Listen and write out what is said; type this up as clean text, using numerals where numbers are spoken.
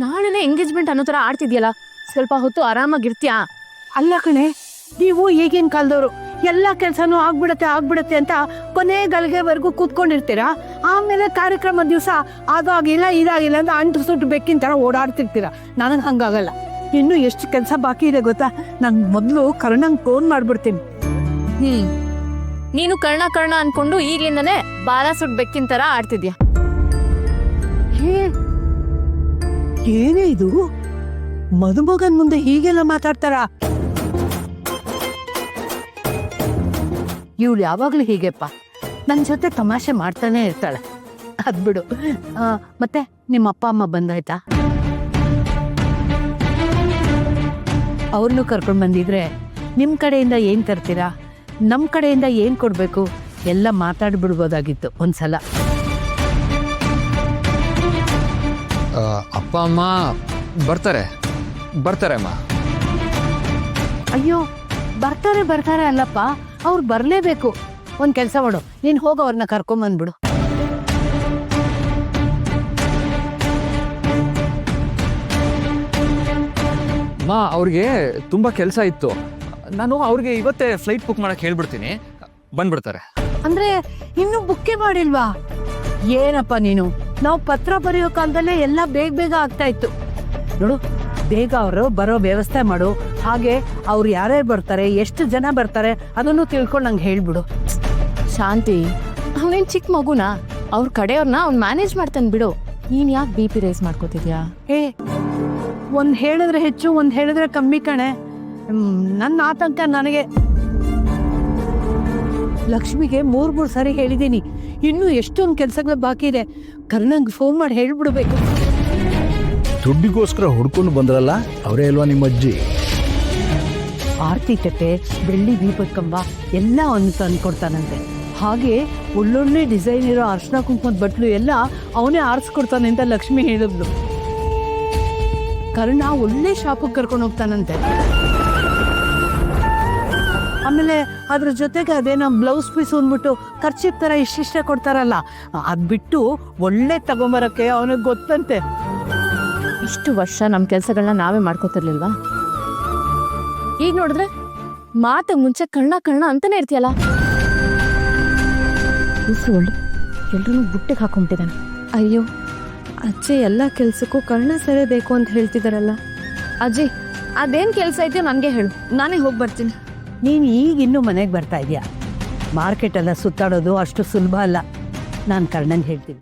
ನಾಳೆನೇ ಎಂಗೇಜ್ಮೆಂಟ್ ಅನ್ನೋ ಥರ ಆಡ್ತಿದ್ಯಲ್ಲ, ಸ್ವಲ್ಪ ಹೊತ್ತು ಆರಾಮಾಗಿರ್ತೀಯಾ? ಅಲ್ಲ ಕಣೆ, ನೀವು ಈಗಿನ ಕಾಲದವರು ಎಲ್ಲ ಕೆಲಸನೂ ಆಗ್ಬಿಡತ್ತೆ ಅಂತ ಕೊನೆ ಗಲ್ಗೆವರೆಗೂ ಕೂತ್ಕೊಂಡಿರ್ತೀರಾ. ಆಮೇಲೆ ಕಾರ್ಯಕ್ರಮ ದಿವಸ ಅದಾಗಿಲ್ಲ ಇದಾಗಿಲ್ಲ ಅಂತ ಅಂಟು ಸುಟ್ಟು ಬೆಕ್ಕಿನ ಥರ ಓಡಾಡ್ತಿರ್ತೀರಾ. ನನಗೆ ಹಂಗಾಗಲ್ಲ. ಇನ್ನೂ ಎಷ್ಟು ಕೆಲಸ ಬಾಕಿ ಇದೆ ಗೊತ್ತಾ? ನಾನು ಮೊದಲು ಕರ್ಣಂಗೆ ಫೋನ್ ಮಾಡ್ಬಿಡ್ತೀನಿ. ನೀನು ಕರ್ಣ ಅನ್ಕೊಂಡು ಈಗ್ಲಿಂದನೇ ಬಾಲ ಸುಟ್ ಬೆಕ್ಕಿನ ಥರ ಆಡ್ತಿದ್ಯಾ. ಏನೇ ಇದು, ಮದುಮಗನ್ ಮುಂದೆ ಹೀಗೆಲ್ಲ ಮಾತಾಡ್ತಾರ? ಇವಳು ಯಾವಾಗ್ಲೂ ಹೀಗೆಪ್ಪ, ನನ್ನ ಜೊತೆ ತಮಾಷೆ ಮಾಡ್ತಾನೆ ಇರ್ತಾಳೆ. ಅದ್ಬಿಡು. ಮತ್ತೆ ನಿಮ್ಮ ಅಪ್ಪ ಅಮ್ಮ ಬಂದಾಯ್ತಾ? ಅವ್ರನ್ನೂ ಕರ್ಕೊಂಡು ಬಂದಿದ್ರೆ ನಿಮ್ಮ ಕಡೆಯಿಂದ ಏನು ತರ್ತೀರಾ, ನಮ್ಮ ಕಡೆಯಿಂದ ಏನು ಕೊಡಬೇಕು ಎಲ್ಲ ಮಾತಾಡ್ಬಿಡ್ಬೋದಾಗಿತ್ತು ಒಂದ್ಸಲ. ಅಪ್ಪ ಅಮ್ಮ ಬರ್ತಾರೆ ಅಮ್ಮ. ಅಯ್ಯೋ, ಬರ್ತಾರೆ ಅಲ್ಲಪ್ಪ, ಅವ್ರು ಬರಲೇಬೇಕು. ಒಂದು ಕೆಲಸ ಮಾಡು, ನೀನು ಹೋಗಿ ಅವ್ರನ್ನ ಕರ್ಕೊಂಬಂದ್ಬಿಡು. ಅಮ್ಮ, ಅವ್ರಿಗೆ ತುಂಬ ಕೆಲಸ ಇತ್ತು. ನಾನು ಅವ್ರಿಗೆ ಇವತ್ತೇ ಫ್ಲೈಟ್ ಬುಕ್ ಮಾಡಕ್ಕೆ ಹೇಳ್ಬಿಡ್ತೀನಿ, ಬಂದ್ಬಿಡ್ತಾರೆ. ಅಂದ್ರೆ ಇನ್ನೂ ಬುಕ್ಕೇ ಮಾಡಿಲ್ವಾ? ಏನಪ್ಪ ನೀನು, ನಾವು ಪತ್ರ ಬರೆಯೋ ಕಾಲದಲ್ಲೇ ಎಲ್ಲ ಬೇಗ ಆಗ್ತಾ ಇತ್ತು ನೋಡು. ಬೇಗ ಅವರು ಬರೋ ವ್ಯವಸ್ಥೆ ಮಾಡು. ಹಾಗೆ ಅವ್ರು ಯಾರ್ಯಾರು ಬರ್ತಾರೆ, ಎಷ್ಟು ಜನ ಬರ್ತಾರೆ ಅದನ್ನು ತಿಳ್ಕೊಂಡು ನಂಗೆ ಹೇಳ್ಬಿಡು. ಶಾಂತಿ, ಅವನೇನು ಚಿಕ್ಕ ಮಗುನಾ? ಅವ್ರ ಕಡೆಯವ್ರನ್ನ ಅವ್ನು ಮ್ಯಾನೇಜ್ ಮಾಡ್ತಾನೆ ಬಿಡು. ನೀನು ಯಾಕೆ BP ರೈಸ್ ಮಾಡ್ಕೋತಿದ್ಯಾ? ಒಂದು ಹೇಳಿದ್ರೆ ಹೆಚ್ಚು, ಒಂದು ಹೇಳಿದ್ರೆ ಕಮ್ಮಿ ಕಣೆ. ನನ್ನ ಆತಂಕ ನನಗೆ. ಲಕ್ಷ್ಮಿಗೆ ಮೂರು ಸರಿ ಹೇಳಿದ್ದೀನಿ, ಇನ್ನೂ ಎಷ್ಟೊಂದು ಕೆಲಸಗಳು ಬಾಕಿ ಇದೆ. ಕರ್ಣಂಗೆ ಫೋನ್ ಮಾಡಿ ಹೇಳ್ಬಿಡ್ಬೇಕು. ದುಡ್ಡಿಗೋಸ್ಕರ ಹುಡ್ಕೊಂಡು ಬಂದ್ರಲ್ಲ, ಅವರೇ ಅಲ್ವಾ ನಿಮ್ಮ ಅಜ್ಜಿ? ಆರ್ತಿ ತಟ್ಟೆ, ಬೆಳ್ಳಿ ದೀಪದ ಕಂಬ ಎಲ್ಲ ಅವನು ತಂದ್ಕೊಡ್ತಾನಂತೆ. ಹಾಗೆ ಒಳ್ಳೊಳ್ಳೆ ಡಿಸೈನ್ ಇರೋ ಅರ್ಶಿನ ಕುಂಕುಮದ ಬಟ್ಲು ಎಲ್ಲ ಅವನೇ ಆರಿಸ್ಕೊಡ್ತಾನೆ ಅಂತ ಲಕ್ಷ್ಮಿ ಹೇಳಿದ್ಲು. ಕರ್ಣ ಒಳ್ಳೆ ಶಾಪಿಗೆ ಕರ್ಕೊಂಡು ಹೋಗ್ತಾನಂತೆ. ಆಮೇಲೆ ಅದ್ರ ಜೊತೆಗೆ ಅದೇನೋ ಬ್ಲೌಸ್ ಪೀಸ್ ಅಂದ್ಬಿಟ್ಟು ಖರ್ಚಿಪ್ ಥರ ಇಷ್ಟಿಷ್ಟ ಕೊಡ್ತಾರಲ್ಲ, ಅದು ಬಿಟ್ಟು ಒಳ್ಳೆ ತಗೊಂಬರಕ್ಕೆ ಅವನಿಗೆ ಗೊತ್ತಂತೆ. ಇಷ್ಟು ವರ್ಷ ನಮ್ಮ ಕೆಲಸಗಳನ್ನ ನಾವೇ ಮಾಡ್ಕೋತಿರ್ಲಿಲ್ವಾ? ಈಗ ನೋಡಿದ್ರೆ ಮಾತು ಮುಂಚೆ ಕರ್ಣ ಅಂತಾನೆ ಇರ್ತೀಯಲ್ಲ. ಒಳ್ಳೆ ಎಲ್ರೂ ಬುಟ್ಟಿಗೆ ಹಾಕೊಂಡ್ಬಿಟ್ಟಿದ್ದಾನೆ. ಅಯ್ಯೋ ಅಜ್ಜಿ, ಎಲ್ಲ ಕೆಲ್ಸಕ್ಕೂ ಕರ್ಣ ಸರಿ ಬೇಕು ಅಂತ ಹೇಳ್ತಿದಾರಲ್ಲ. ಅಜ್ಜಿ, ಅದೇನು ಕೆಲಸ ಇದೆಯೋ ನನಗೆ ಹೇಳು, ನಾನೇ ಹೋಗಿ ಬರ್ತೀನಿ. ನೀನು ಈಗ ಇನ್ನೂ ಮನೆಗೆ ಬರ್ತಾ ಇದೆಯಾ? ಮಾರ್ಕೆಟೆಲ್ಲ ಸುತ್ತಾಡೋದು ಅಷ್ಟು ಸುಲಭ ಅಲ್ಲ. ನಾನು ಕರ್ಣಂಗೆ ಹೇಳ್ತೀನಿ.